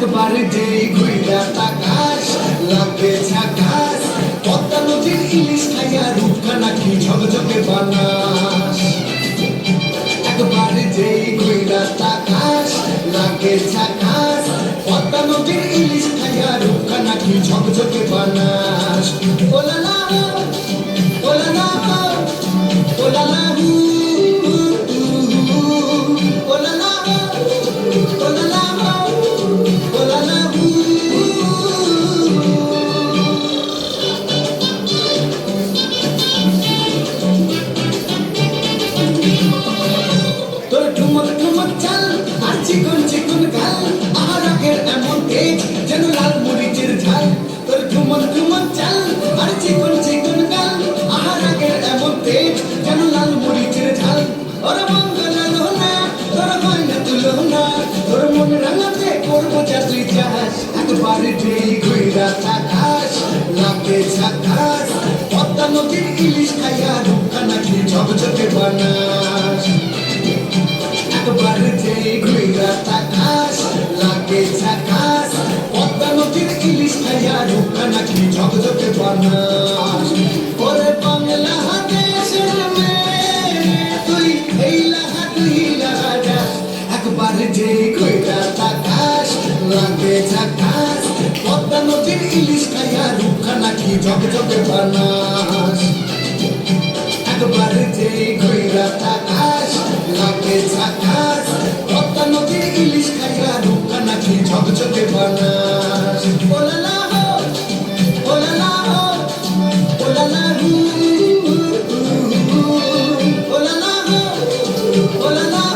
একবার যে ঘুইরা তাকাস লাগে ঝাকাস পদ্মা নদীর ইলিশ খাইয়া রূপখানা কি ঝকঝকে বানাস একবার যে ঘুইরা তাকাস লাগে ঝাকাস পদ্মা নদীর ইলিশ খাইয়া রূপখানা কি ঝকঝকে বানাস ওলালা ওলালা ওলালা চিকন চিকন গাল আর আগের এমন তেজ যেন লাল মরিচের ঝাল তোর ঠুমন ঠুমন চাল আর চিকন চিকন গাল আর আগের এমন তেজ যেন লাল মরিচের ঝাল ওর মঙ্গল না তোর গয়না তুলো না তোর মন রাঙাতে করবো যা তুই চাস একবার যে ঘুইরা থাকাস লাগে ঝাকাস পদ্মা নদীর ইলিশ খাইয়া রূপখানা কি ঝকঝকে বানাস একবার যে ঘুইরা তাকাস লাগে ঝাকাস পদ্মা নদীর ইলিশ খাইয়া রূপখানা কি ঝকঝকে বানাস ওরে বাংলা দেশের মেয়ে তুই এই লাহা তুই লাহা একবার যে ঘুইরা তাকাস লাগে ঝাকাস পদ্মা নদীর ইলিশ খাইয়া রূপখানা কি ঝকঝকে বানাস একবার যে ঘুইরা তাকাস লাগে ঝাকাস পদ্মা নদীর ইলিশ খাইয়া রূপখানা কি ঝকঝকে বানাস ওলালা ওলালা ওলালা ওলালা ওলালা